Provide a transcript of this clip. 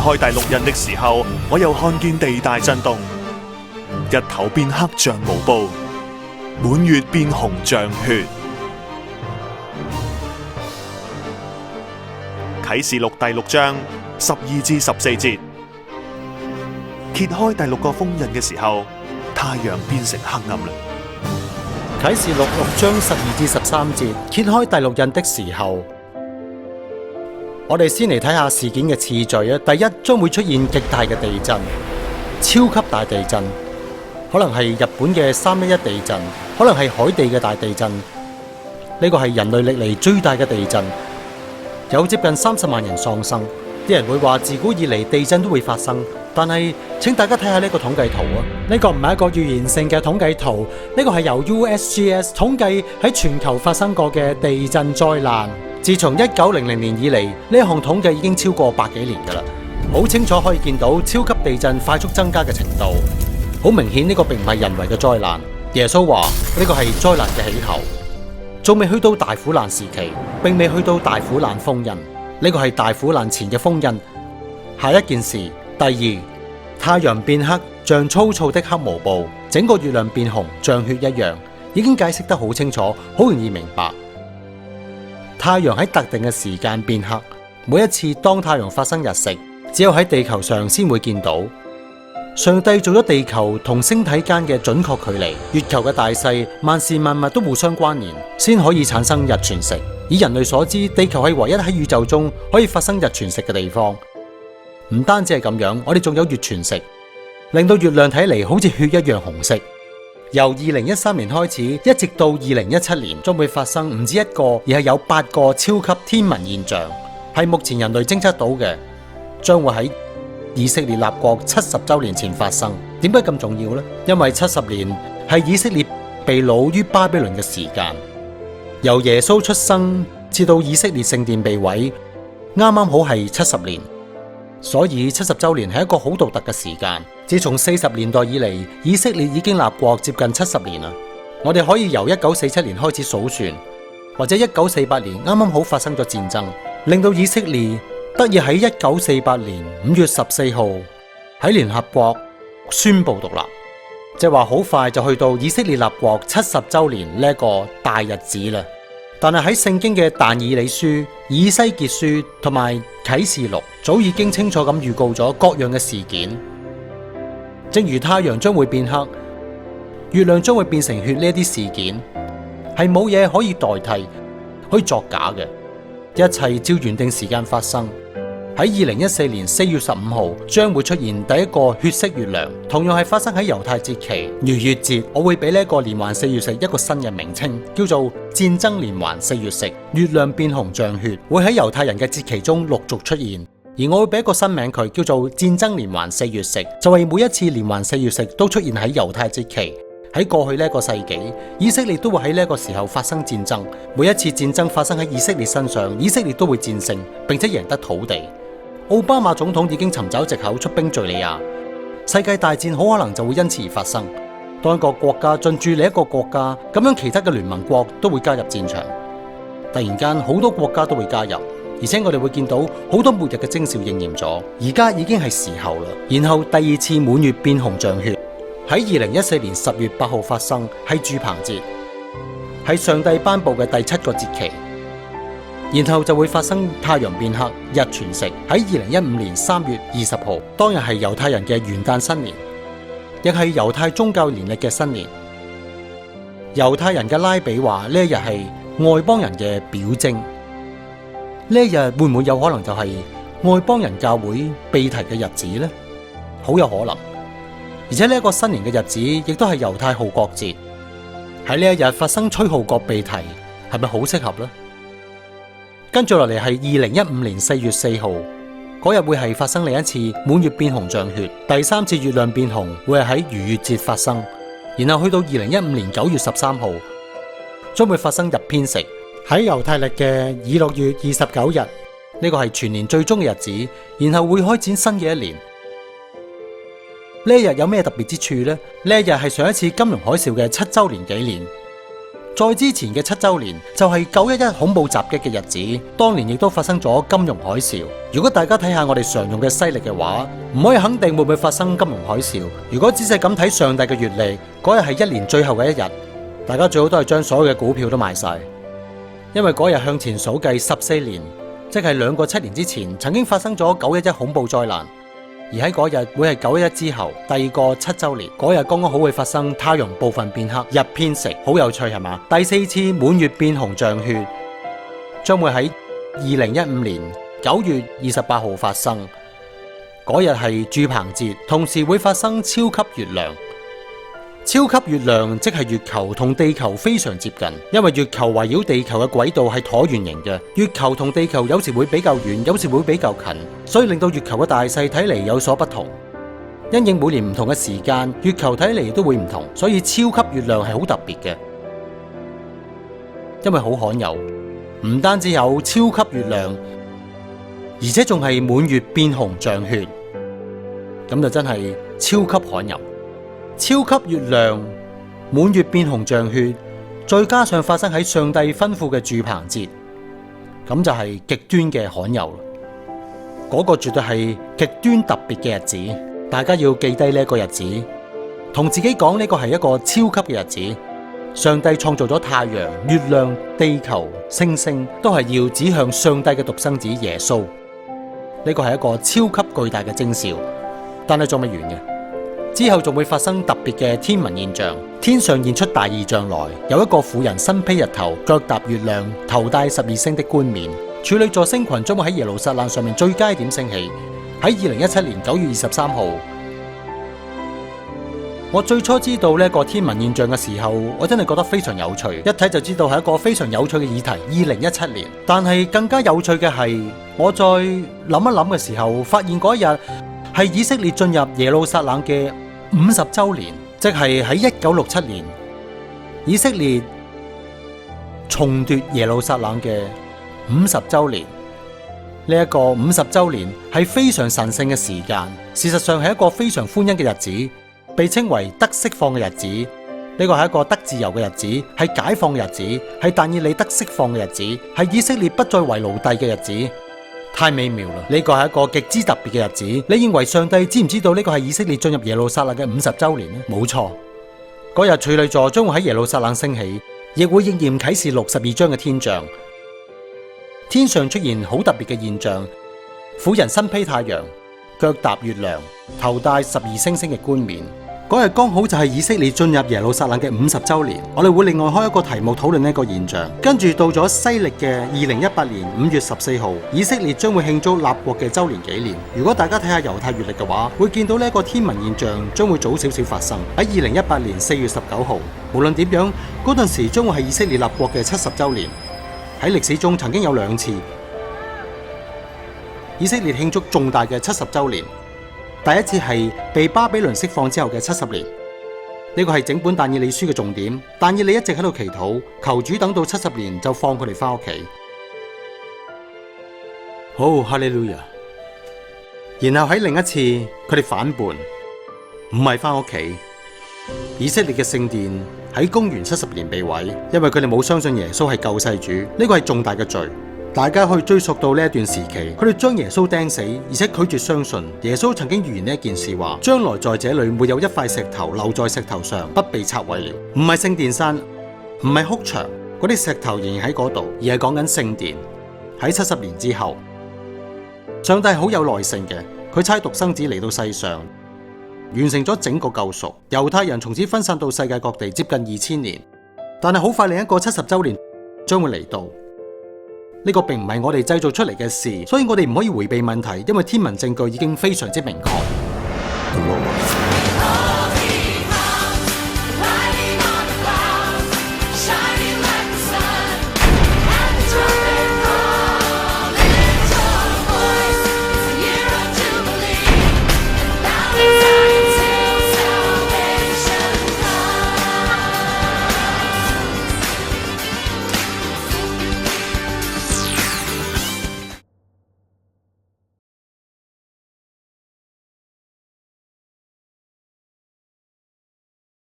開第六印的時候，我又看見地大震動，日頭變黑像毛布，滿月變紅像血。啟示錄第6章12至14節，揭開第6個封印嘅時候，太陽變成黑暗啦。啟示錄6章12至13節，揭開第6印的時候，我哋先嚟睇下事件嘅次序啊。第一，將會出現極大嘅地震，超級大地震，可能係日本嘅311地震，可能係海地嘅大地震。呢個係人類歷嚟最大嘅地震，有接近30萬人喪生。啲人會話自古以嚟地震都會發生，但係請大家睇下呢個統計圖啊！呢個唔係一個預言性嘅統計圖，呢個係由 USGS 統計喺全球發生過嘅地震災難。自從1900年以嚟，呢項統計已經超過100幾年㗎啦，好清楚可以見到超級地震快速增加嘅程度。好明顯呢個並唔係人為嘅災難。耶穌話呢個係災難嘅起頭，仲未去到大苦難時期，並未去到大苦難封印。呢個係大苦難前嘅封印。下一件事，第二，太陽變黑，像粗糙的黑毛布，整個月亮變紅，像血一樣，已經解釋得好清楚，好容易明白。太陽喺特定嘅時間變黑，每一次當太陽發生日食，只有喺地球上先會見到。上帝做咗地球同星體間嘅準確距離，月球嘅大細，萬事萬物都互相關聯，先可以產生日全食。以人類所知，地球係唯一喺宇宙中可以發生日全食嘅地方。唔單止係咁樣，我哋仲有月全食，令到月亮睇嚟好似血一樣紅色。由2013年開始，一直到2017年，將會發生唔止一個，而係有8個超級天文現象，係目前人類偵測到嘅，將會喺以色列立國70週年前發生。點解咁重要呢？因為70年係以色列被擄於巴比倫嘅時間，由耶穌出生至到以色列聖殿被毀，啱啱好係70年。所以70週年係一個好獨特嘅時間。自從40年代以嚟，以色列已經立國接近70年啦。我哋可以由1947年開始數算，或者1948年啱啱好發生咗戰爭，令到以色列得以喺1948年5月14號喺聯合國宣布獨立，即係話好快就去到以色列立國70週年呢一個大日子啦。但係喺聖經嘅但以理書、以西結書同埋啟示錄，早已經清楚咁預告咗各樣嘅事件，正如太陽將會變黑、月亮將會變成血呢啲事件，係冇嘢可以代替、可以作假嘅，一切照原定時間發生。喺2014年4月15號將會出現第一個血色月亮，同樣係發生喺猶太節期逾越節。我會俾呢一個連環4月食一個新嘅名稱，叫做戰爭連環4月食。月亮變紅像血，會喺猶太人嘅節期中陸續出現，而我會俾一個新名佢，叫做戰爭連環4月食，就係每一次連環4月食都出現喺猶太節期。喺過去呢一個世紀，以色列都會喺呢一個時候發生戰爭，每一次戰爭發生喺以色列身上，以色列都會戰勝，並且贏得土地。奧巴馬總統已經尋找藉口出兵敘利亞，世界大戰好可能就會因此而發生。當一個國家進駐另一個國家，咁樣其他嘅聯盟國都會加入戰場。突然間好多國家都會加入，而且我哋會見到好多末日嘅徵兆應驗咗，而家已經係時候啦。然後第二次滿月變紅像血喺2014年10月8號發生，係住棚節，係上帝頒布嘅第7個節期。然後就會發生太陽變黑、日全食，喺2015年3月20號，當日係猶太人嘅元旦新年，亦係猶太宗教年曆嘅新年。猶太人嘅拉比話呢一日係外邦人嘅表徵，呢一日會唔會有可能就係外邦人教會被提嘅日子呢？好有可能。而且呢一個新年嘅日子亦都係猶太號角節，喺呢一日發生吹號角被提，係咪好適合呢？跟住落嚟係2015年4月4號嗰日會係發生另一次滿月變紅像血，第3次月亮變紅會係喺逾越節發生，然後去到2015年9月13號將會發生日偏食，喺猶太曆嘅6月29日，呢個係全年最終嘅日子，然後會開展新嘅一年。呢一日有咩特別之處呢？呢一日係上一次金融海嘯嘅7週年紀念。再之前嘅7週年就係911恐怖襲擊嘅日子，當年亦都發生咗金融海嘯。如果大家睇下我哋常用嘅西曆嘅話，唔可以肯定會唔會發生金融海嘯。如果仔細咁睇上帝嘅月曆，嗰日係一年最後嘅一日，大家最好都係將所有嘅股票都賣晒，因為嗰日向前數計14年，即係2個7年之前，曾經發生咗911恐怖災難。而喺嗰日會係911之後第2個7週年，嗰日剛剛好會發生太陽部分變黑，日偏食，好有趣係嘛？第4次滿月變紅像血將會喺2015年9月28號發生，嗰日係住棚節，同時會發生超級月亮。超級月亮即係月球同地球非常接近，因為月球圍繞地球嘅軌道係橢圓形嘅，月球同地球有時會比較遠，有時會比較近，所以令到月球嘅大細睇嚟有所不同。因應每年唔同嘅時間，月球睇嚟都會唔同，所以超級月亮係好特別嘅，因為好罕有，唔單止有超級月亮，而且仲係滿月變紅像血，咁就真係超級罕有。超級月亮、滿月變紅像血，再加上發生喺上帝吩咐嘅住棚節，咁就係極端嘅罕有。嗰個絕對係極端特別嘅日子，大家要記低呢一個日子，同自己講呢個係一個超級嘅日子。上帝創造咗太陽、月亮、地球、星星，都係要指向上帝嘅獨生子耶穌。呢個係一個超級巨大嘅徵兆，但係仲未完嘅。之後仲會發生特別嘅天文現象，天上現出大異象來，有一個婦人身披日頭，腳踏月亮，頭戴12星的冠冕。處女座星群將會喺耶路撒冷上面最佳點升起。喺2017年9月23號，我最初知道呢個天文現象嘅時候，我真係覺得非常有趣，一睇就知道係一個非常有趣嘅議題。2017年，但係更加有趣嘅係，我再諗一諗嘅時候，發現嗰一日係以色列進入耶路撒冷嘅50週年，即係喺1967年，以色列重奪耶路撒冷嘅50週年。呢一個50週年係非常神聖嘅時間，事實上係一個非常歡欣嘅日子，被稱為得釋放嘅日子。呢個係一個得自由嘅日子，係解放嘅日子，係但以理得釋放嘅日子，係以色列不再為奴隸嘅日子。太美妙啦！呢個係一個極之特別嘅日子。你認為上帝知唔知道呢個係以色列進入耶路撒冷嘅50週年呢？冇錯，嗰日處女座將會喺耶路撒冷升起，亦會應驗啟示錄12章嘅天象。天上出現好特別嘅現象，婦人身披太陽，腳踏月亮，頭戴12星星嘅冠冕。嗰日剛好就係以色列進入耶路撒冷嘅50週年，我哋會另外開一個題目討論呢個現象。跟住到咗西歷嘅2018年5月14號，以色列將會慶祝立國嘅週年紀念。如果大家睇下猶太月曆嘅話，會見到呢個天文現象將會早少少發生喺2018年4月19號。無論點樣，嗰陣時將會係以色列立國嘅70週年。喺歷史中曾經有2次，以色列慶祝重大嘅70週年。第一次係被巴比倫釋放之後嘅70年，呢個係整本但以理書嘅重點。但以理一直喺度祈禱，求主等到70年就放佢哋翻屋企。好，哈利路亞。然後喺另一次，佢哋反叛，唔係翻屋企。以色列嘅聖殿喺公元70年被毀，因為佢哋冇相信耶穌係救世主，呢個係重大嘅罪。大家可以追溯到呢一段時期，佢哋將耶穌釘死，而且拒絕相信耶穌曾經預言呢一件事，話將來在這裏沒有一塊石頭留在石頭上不被拆毀了。唔係聖殿山，唔係哭牆，嗰啲石頭仍然喺嗰度，而係講緊聖殿。喺70年之後，上帝好有耐性嘅，佢差獨生子嚟到世上，完成咗整個救贖。猶太人從此分散到世界各地，接近2000年。但係好快另一個70週年將會嚟到。呢個並唔係我哋製造出嚟嘅事，所以我哋唔可以迴避問題，因為天文證據已經非常之明確。